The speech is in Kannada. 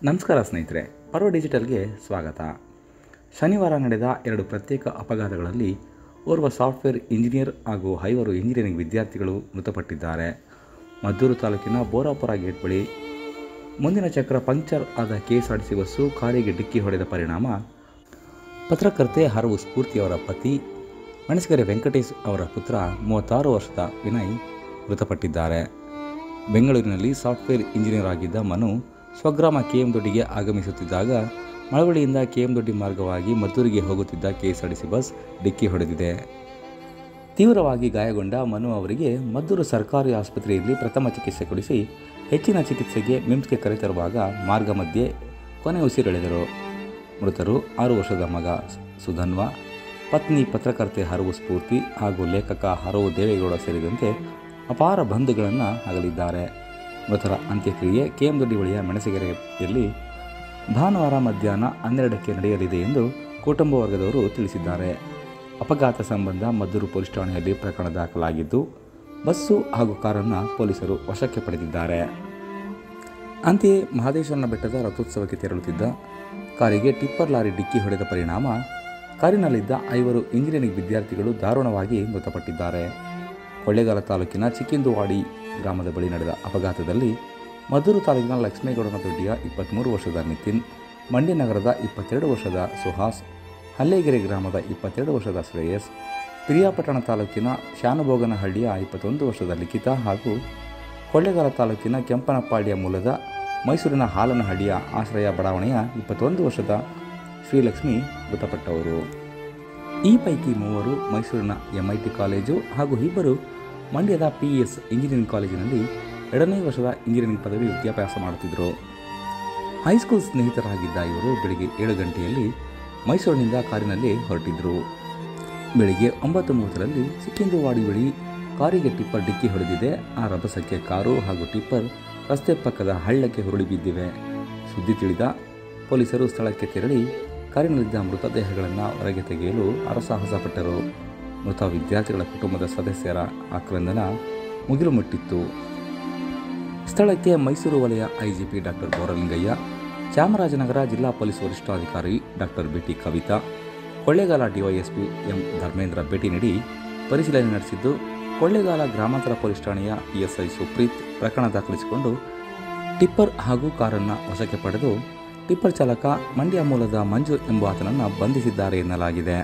ನಮಸ್ಕಾರ ಸ್ನೇಹಿತರೆ, ಪರ್ವ ಡಿಜಿಟಲ್ಗೆ ಸ್ವಾಗತ. ಶನಿವಾರ ನಡೆದ 2 ಪ್ರತ್ಯೇಕ ಅಪಘಾತಗಳಲ್ಲಿ ಓರ್ವ ಸಾಫ್ಟ್ವೇರ್ ಇಂಜಿನಿಯರ್ ಹಾಗೂ 5 ಇಂಜಿನಿಯರಿಂಗ್ ವಿದ್ಯಾರ್ಥಿಗಳು ಮೃತಪಟ್ಟಿದ್ದಾರೆ. ಮದ್ದೂರು ತಾಲೂಕಿನ ಬೋರಾಪುರ ಗೇಟ್ ಬಳಿ ಮುಂದಿನ ಚಕ್ರ ಪಂಕ್ಚರ್ ಆದ ಕೆಎಸ್ಆರ್ಟಿಸಿ ಬಸ್ಸು ಕಾರಿಗೆ ಡಿಕ್ಕಿ ಹೊಡೆದ ಪರಿಣಾಮ ಪತ್ರಕರ್ತೆ ಹರವು ಸ್ಫೂರ್ತಿಯವರ ಪತಿ ಮೆಣಸಿಗೆರೆ ವೆಂಕಟೇಶ್ ಅವರ ಪುತ್ರ 36 ವರ್ಷದ ವಿನಯ್ ಮೃತಪಟ್ಟಿದ್ದಾರೆ. ಬೆಂಗಳೂರಿನಲ್ಲಿ ಸಾಫ್ಟ್ವೇರ್ ಇಂಜಿನಿಯರ್ ಆಗಿದ್ದ ಮನು ಸ್ವಗ್ರಾಮ ಕೆಎಂದೊಡ್ಡಿಗೆ ಆಗಮಿಸುತ್ತಿದ್ದಾಗ ಮಳವಳ್ಳಿಯಿಂದ ಕೆಎಂದೊಡ್ಡಿ ಮಾರ್ಗವಾಗಿ ಮದ್ದೂರಿಗೆ ಹೋಗುತ್ತಿದ್ದ ಕೆಎಸ್ಆರ್ಟಿಸಿ ಬಸ್ ಡಿಕ್ಕಿ ಹೊಡೆದಿದೆ. ತೀವ್ರವಾಗಿ ಗಾಯಗೊಂಡ ಮನು ಅವರಿಗೆ ಮದ್ದೂರು ಸರ್ಕಾರಿ ಆಸ್ಪತ್ರೆಯಲ್ಲಿ ಪ್ರಥಮ ಚಿಕಿತ್ಸೆ ಕೊಡಿಸಿ ಹೆಚ್ಚಿನ ಚಿಕಿತ್ಸೆಗೆ ಮಿಮ್ಸ್ಗೆ ಕರೆತರುವಾಗ ಮಾರ್ಗ ಮಧ್ಯೆ ಕೊನೆ ಉಸಿರೆಳೆದರು. ಮೃತರು 6 ವರ್ಷದ ಮಗ ಸುಧನ್ವ, ಪತ್ನಿ ಪತ್ರಕರ್ತೆ ಹರವು ಸ್ಫೂರ್ತಿ ಹಾಗೂ ಲೇಖಕ ಹರವು ದೇವೇಗೌಡ ಸೇರಿದಂತೆ ಅಪಾರ ಬಂಧುಗಳನ್ನು ಅಗಲಿದ್ದಾರೆ. ಮೃತರ ಅಂತ್ಯಕ್ರಿಯೆ ಕೆಎಂದೊಡ್ಡಿ ಬಳಿಯ ಮೆಣಸಿಗೆರೆಯಲ್ಲಿ ಭಾನುವಾರ ಮಧ್ಯಾಹ್ನ 12ಕ್ಕೆ ನಡೆಯಲಿದೆ ಎಂದು ಕುಟುಂಬ ವರ್ಗದವರು ತಿಳಿಸಿದ್ದಾರೆ. ಅಪಘಾತ ಸಂಬಂಧ ಮದ್ದೂರು ಪೊಲೀಸ್ ಠಾಣೆಯಲ್ಲಿ ಪ್ರಕರಣ ದಾಖಲಾಗಿದ್ದು ಬಸ್ಸು ಹಾಗೂ ಕಾರನ್ನು ಪೊಲೀಸರು ವಶಕ್ಕೆ ಪಡೆದಿದ್ದಾರೆ. ಅಂತೆಯೇ ಮಹದೇಶ್ವರನ ಬೆಟ್ಟದ ರಥೋತ್ಸವಕ್ಕೆ ತೆರಳುತ್ತಿದ್ದ ಕಾರಿಗೆ ಟಿಪ್ಪರ್ ಲಾರಿ ಡಿಕ್ಕಿ ಹೊಡೆದ ಪರಿಣಾಮ ಕಾರಿನಲ್ಲಿದ್ದ 5 ಇಂಜಿನಿಯರಿಂಗ್ ವಿದ್ಯಾರ್ಥಿಗಳು ದಾರುಣವಾಗಿ ಮೃತಪಟ್ಟಿದ್ದಾರೆ. ಕೊಳ್ಳೇಗಾಲ ತಾಲೂಕಿನ ಚಿಕ್ಕಿಂದುವಾಡಿ ಗ್ರಾಮದ ಬಳಿ ನಡೆದ ಅಪಘಾತದಲ್ಲಿ ಮದ್ದೂರು ತಾಲೂಕಿನ ಲಕ್ಷ್ಮೇಗೌಡನ ದೊಡ್ಡಿಯ 23 ವರ್ಷದ ನಿತಿನ್, ಮಂಡ್ಯ ನಗರದ 22 ವರ್ಷದ ಸುಹಾಸ್, ಹಲ್ಲೇಗೆರೆ ಗ್ರಾಮದ 22 ವರ್ಷದ ಶ್ರೇಯಸ್, ಪಿರಿಯಾಪಟ್ಟಣ ತಾಲೂಕಿನ ಶಾನುಭೋಗನಹಳ್ಳಿಯ 21 ವರ್ಷದ ಲಿಖಿತ ಹಾಗೂ ಕೊಳ್ಳೇಗಾಲ ತಾಲೂಕಿನ ಕೆಂಪನಪಾಳ್ಯ ಮೂಲದ ಮೈಸೂರಿನ ಹಾಲನಹಳ್ಳಿಯ ಆಶ್ರಯ ಬಡಾವಣೆಯ 21 ವರ್ಷದ ಶ್ರೀಲಕ್ಷ್ಮಿ ಮೃತಪಟ್ಟವರು. ಈ ಪೈಕಿ 3 ಮೈಸೂರಿನ MIT ಕಾಲೇಜು ಹಾಗೂ 2 ಮಂಡ್ಯದ PES ಇಂಜಿನಿಯರಿಂಗ್ ಕಾಲೇಜಿನಲ್ಲಿ 2ನೇ ವರ್ಷದ ಇಂಜಿನಿಯರಿಂಗ್ ಪದವಿ ವಿದ್ಯಾಭ್ಯಾಸ ಮಾಡುತ್ತಿದ್ದರು. ಹೈಸ್ಕೂಲ್ ಸ್ನೇಹಿತರಾಗಿದ್ದ ಇವರು ಬೆಳಿಗ್ಗೆ 7 ಗಂಟೆಯಲ್ಲಿ ಮೈಸೂರಿನಿಂದ ಕಾರಿನಲ್ಲಿ ಹೊರಟಿದ್ದರು. ಬೆಳಿಗ್ಗೆ 9:30ರಲ್ಲಿ ಚಿಕ್ಕಿಂದುವಾಡಿ ಬಳಿ ಕಾರಿಗೆ ಟಿಪ್ಪರ್ ಡಿಕ್ಕಿ ಹೊಡೆದಿದೆ. ಆ ರಭಸಕ್ಕೆ ಕಾರು ಹಾಗೂ ಟಿಪ್ಪರ್ ರಸ್ತೆ ಪಕ್ಕದ ಹಳ್ಳಕ್ಕೆ ಹುರುಳಿ ಬಿದ್ದಿವೆ. ಸುದ್ದಿ ತಿಳಿದ ಪೊಲೀಸರು ಸ್ಥಳಕ್ಕೆ ತೆರಳಿ ಕಾರಿನಲ್ಲಿದ್ದ ಮೃತದೇಹಗಳನ್ನು ಹೊರಗೆ ತೆಗೆಯಲು ಹರಸಾಹಸಪಟ್ಟರು. ಮೃತ ವಿದ್ಯಾರ್ಥಿಗಳ ಕುಟುಂಬದ ಸದಸ್ಯರ ಆಕ್ರಂದನ ಮುಗಿಲು ಮುಟ್ಟಿತ್ತು. ಸ್ಥಳಕ್ಕೆ ಮೈಸೂರು ವಲಯ IGP ಡಾಕ್ಟರ್ ಗೌರಲಿಂಗಯ್ಯ, ಚಾಮರಾಜನಗರ ಜಿಲ್ಲಾ ಪೊಲೀಸ್ ವರಿಷ್ಠಾಧಿಕಾರಿ doctor BT Kavitha, Kollegal DYSP M Dharmendra ಭೇಟಿ ನೀಡಿ ಪರಿಶೀಲನೆ ನಡೆಸಿದ್ದು, ಕೊಳ್ಳೇಗಾಲ ಗ್ರಾಮಾಂತರ ಪೊಲೀಸ್ ಠಾಣೆಯ PSI ಸುಪ್ರೀತ್ ಪ್ರಕರಣ ದಾಖಲಿಸಿಕೊಂಡು ಟಿಪ್ಪರ್ ಹಾಗೂ ಕಾರನ್ನು ವಶಕ್ಕೆ ಪಡೆದು ಟಿಪ್ಪರ್ ಚಾಲಕ ಮಂಡ್ಯ ಮೂಲದ ಮಂಜು ಎಂಬಾತನನ್ನು ಬಂಧಿಸಿದ್ದಾರೆ ಎನ್ನಲಾಗಿದೆ.